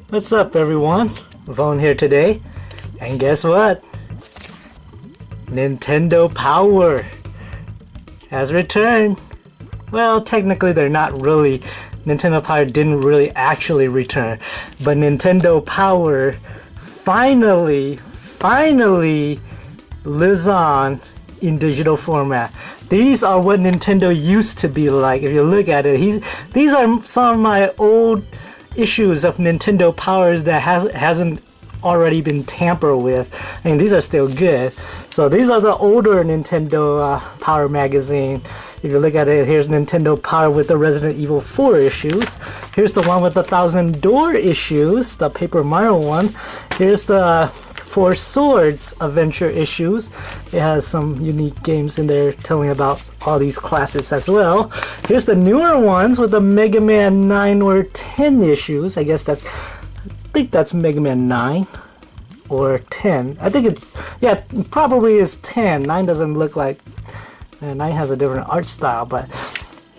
What's up everyone? Voan here today, and guess what? Nintendo Power has returned. Well, technically they're not really. Nintendo Power didn't really actually return, but Nintendo Power finally lives on in digital format. These are what Nintendo used to be like. If you look at it, these are some of my old issues of Nintendo Powers that hasn't already been tampered with. I mean, these are still good. So these are the older Nintendo Power magazine. If you look at it, here's Nintendo Power with the Resident Evil 4 issues. Here's the one with the 1,000 Door issues, the Paper Mario one. Here's the Four Swords Adventure issues. It has some unique games in there telling about all these classics as well. Here's the newer ones with the Mega Man 9 or 10 issues. I think that's Mega Man 9 or 10. I think it's, yeah, probably is 10. 9 doesn't look like, 9 has a different art style, but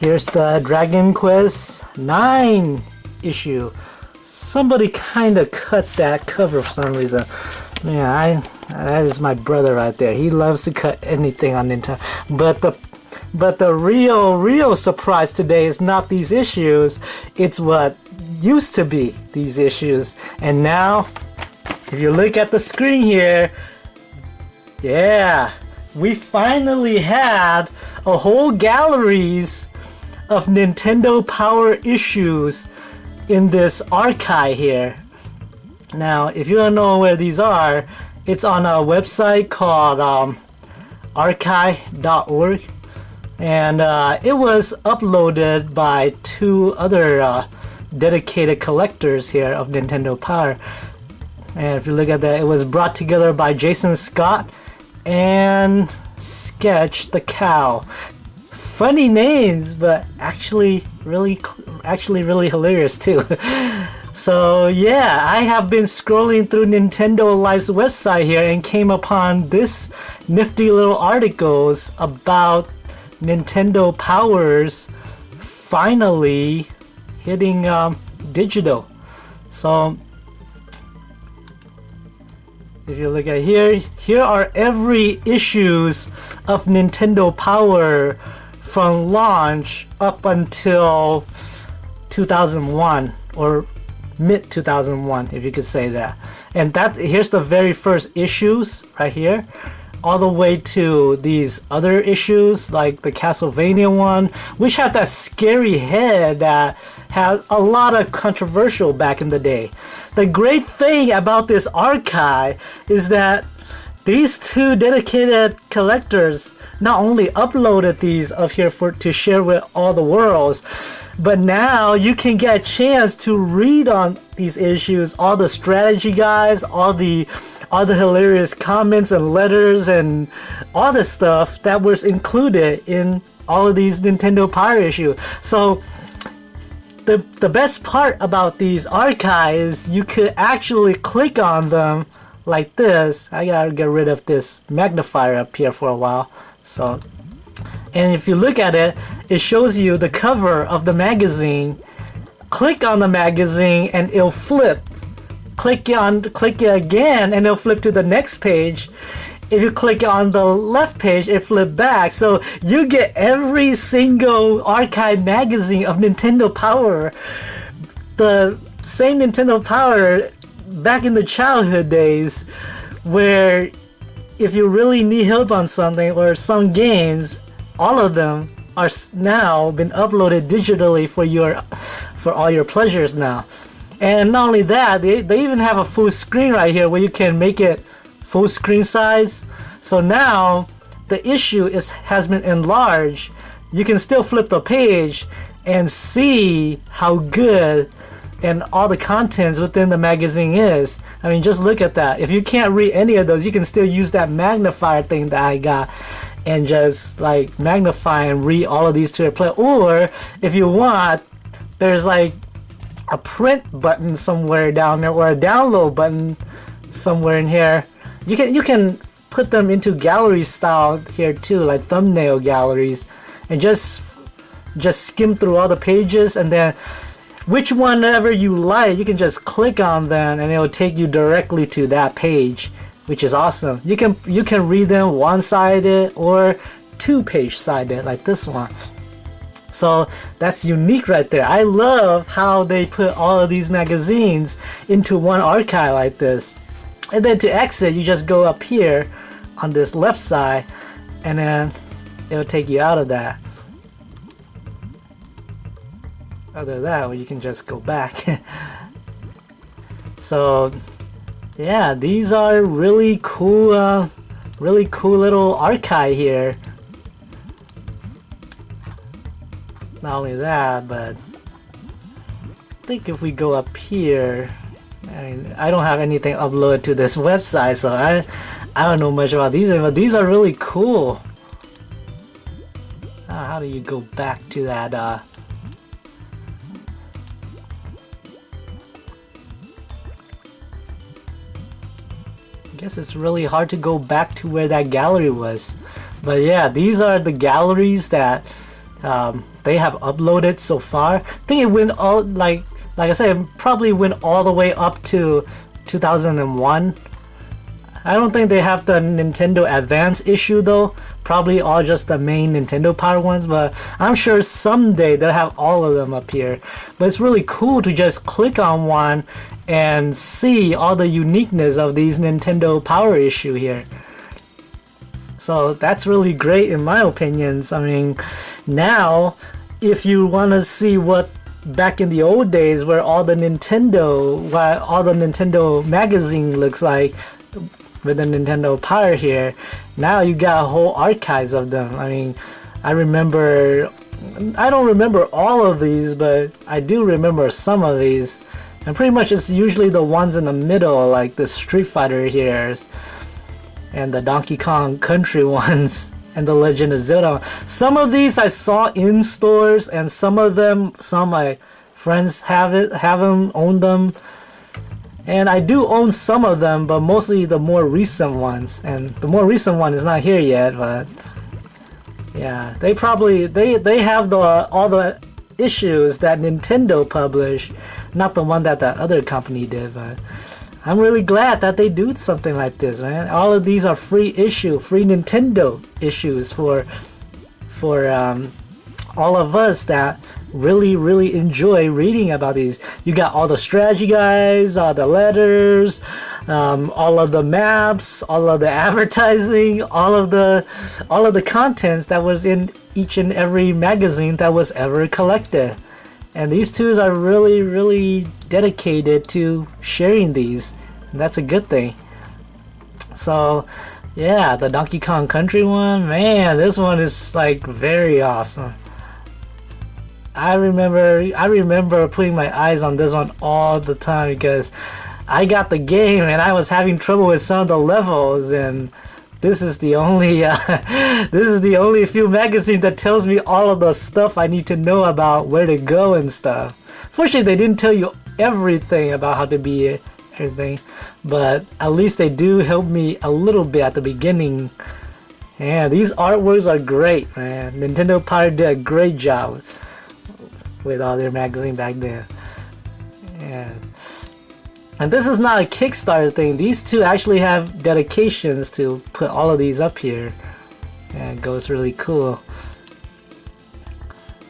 here's the Dragon Quest 9 issue. Somebody kind of cut that cover for some reason. Yeah, that is my brother right there. He loves to cut anything on Nintendo. But the real surprise today is not these issues. It's what used to be these issues. And now, if you look at the screen here, yeah, we finally had a whole galleries of Nintendo Power issues in this archive here. Now, if you don't know where these are, it's on a website called archive.org, and it was uploaded by two other dedicated collectors here of Nintendo Power. And if you look at that, it was brought together by Jason Scott and Sketch the Cow. Funny names, but actually really hilarious too. So yeah, I have been scrolling through Nintendo Life's website here and came upon this nifty little articles about Nintendo Powers finally hitting digital. So if you look at here are every issues of Nintendo Power from launch up until 2001 or mid 2001, if you could say that. And that here's the very first issues right here, all the way to these other issues like the Castlevania one, which had that scary head that had a lot of controversial back in the day. The great thing about this archive is that these two dedicated collectors not only uploaded these up here to share with all the worlds, but now you can get a chance to read on these issues, all the strategy guides, all the hilarious comments and letters and all the stuff that was included in all of these Nintendo Power issues. So the best part about these archives, you could actually click on them like this. I gotta get rid of this magnifier up here for a while. So, and if you look at it, it shows you the cover of the magazine. Click on the magazine and it'll flip. Click it again and it'll flip to the next page. If you click on the left page, it flips back. So you get every single archive magazine of Nintendo Power. The same Nintendo Power back in the childhood days, where if you really need help on something or some games, all of them are now been uploaded digitally for all your pleasures now. And not only that, they even have a full screen right here where you can make it full screen size. So now the issue has been enlarged. You can still flip the page and see how good and all the contents within the magazine is. I mean, just look at that. If you can't read any of those, you can still use that magnifier thing that I got and just like magnify and read all of these to your play. Or if you want, there's like a print button somewhere down there or a download button somewhere in here. You can put them into gallery style here too, like thumbnail galleries, and just skim through all the pages, and then which one ever you like, you can just click on them and it'll take you directly to that page, which is awesome. You can read them one-sided or two-page sided like this one. So that's unique right there. I love how they put all of these magazines into one archive like this. And then to exit, you just go up here on this left side, and then it'll take you out of that. Other than that, well, you can just go back. So yeah, these are really cool little archive here. Not only that, but I think if we go up here, I mean, I don't have anything uploaded to this website, so I don't know much about these, but these are really cool. How do you go back to that? I guess it's really hard to go back to where that gallery was. But yeah, these are the galleries that they have uploaded so far. I think it went all, like I said, it probably went all the way up to 2001. I don't think they have the Nintendo Advance issue though. Probably all just the main Nintendo Power ones, but I'm sure someday they'll have all of them up here. But it's really cool to just click on one and see all the uniqueness of these Nintendo Power issue here. So that's really great in my opinions. I mean, now if you want to see what back in the old days where all the Nintendo magazine looks like with the Nintendo Power here, now you got whole archives of them. I mean, I don't remember all of these, but I do remember some of these, and pretty much it's usually the ones in the middle, like the Street Fighter here and the Donkey Kong Country ones and the Legend of Zelda. Some of these I saw in stores, and some of my friends have them, own them. And I do own some of them, but mostly the more recent ones. And the more recent one is not here yet, but yeah, they have all the issues that Nintendo published, not the one that the other company did. But I'm really glad that they do something like this, man. All of these are free Nintendo issues for all of us that really enjoy reading about these. You got all the strategy guides, all the letters, all of the maps, all of the advertising, all of the contents that was in each and every magazine that was ever collected. And these two are really dedicated to sharing these, and that's a good thing. So yeah, the Donkey Kong Country one, man, this one is like very awesome. I remember putting my eyes on this one all the time because I got the game and I was having trouble with some of the levels, and this is the only few magazine that tells me all of the stuff I need to know about where to go and stuff. Fortunately, they didn't tell you everything about how to be everything, but at least they do help me a little bit at the beginning. Yeah, these artworks are great, man. Nintendo Power did a great job with all their magazine back then. Yeah. And this is not a Kickstarter thing. These two actually have dedications to put all of these up here. And it goes really cool.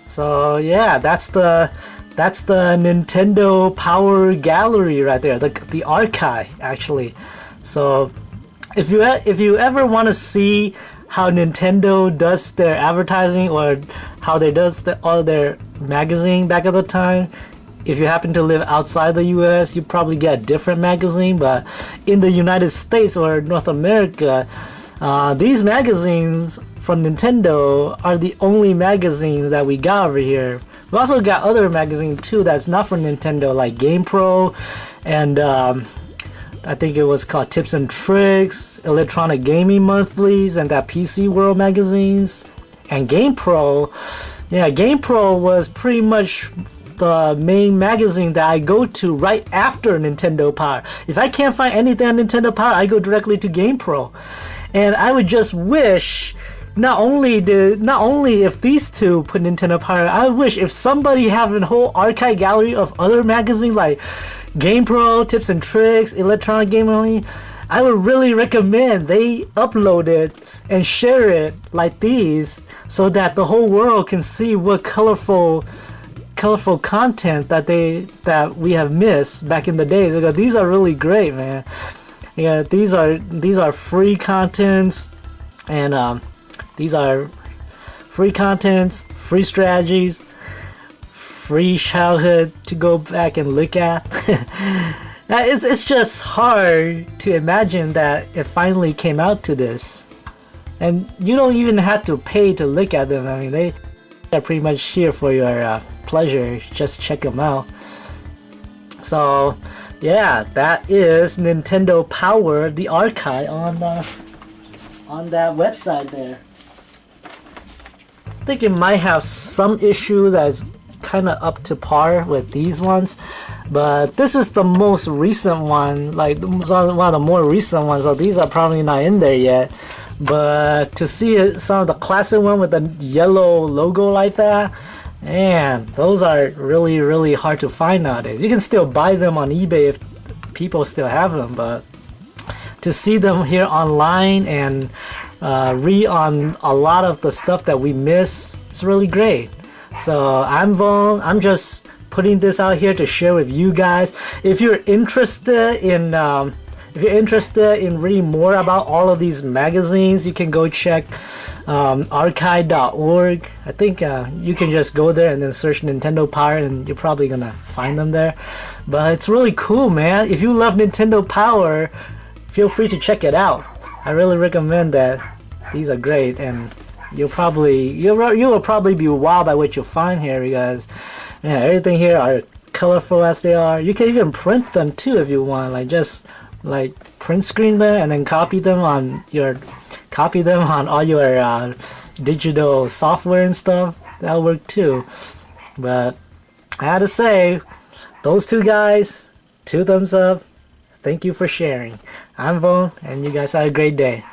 So yeah, that's the Nintendo Power Gallery right there, the archive actually. So if you ever want to see how Nintendo does their advertising or how they does all their magazine back at the time, if you happen to live outside the US, you probably get a different magazine, but in the United States or North America, these magazines from Nintendo are the only magazines that we got over here. We also got other magazines too that's not from Nintendo, like GamePro, and I think it was called Tips and Tricks, Electronic Gaming Monthlies, and that PC World magazines. And GamePro, yeah, GamePro was pretty much the main magazine that I go to right after Nintendo Power. If I can't find anything on Nintendo Power, I go directly to GamePro. And I would just wish not only if these two put Nintendo Power, I wish if somebody have a whole archive gallery of other magazines like GamePro, Tips and Tricks, Electronic Game Only. I would really recommend they upload it and share it like these so that the whole world can see what colorful content that we have missed back in the days. Because these are really great, man. Yeah, these are free contents, and these are free contents, free strategies, free childhood to go back and look at. It's just hard to imagine that it finally came out to this, and you don't even have to pay to look at them. I mean, they're pretty much here for your pleasure. Just check them out. So yeah, that is Nintendo Power, the archive on that website there. I think it might have some issue that's kind of up to par with these ones, but this is the most recent one, like one of the more recent ones, so these are probably not in there yet. But to see it, some of the classic one with the yellow logo like that, man, those are really, really hard to find nowadays. You can still buy them on eBay if people still have them, but to see them here online and read on a lot of the stuff that we miss, it's really great. So I'm Voan. I'm just putting this out here to share with you guys. If you're interested in reading more about all of these magazines, you can go check archive.org. I think you can just go there and then search Nintendo Power, and you're probably gonna find them there. But it's really cool, man. If you love Nintendo Power, feel free to check it out. I really recommend that. These are great, and you will probably be wowed by what you'll find here, because yeah, everything here are colorful as they are. You can even print them too if you want, like just like print screen them and then copy them on all your digital software and stuff. That'll work too. But I had to say, those two guys, 2 thumbs up. Thank you for sharing. I'm Voan, and you guys have a great day.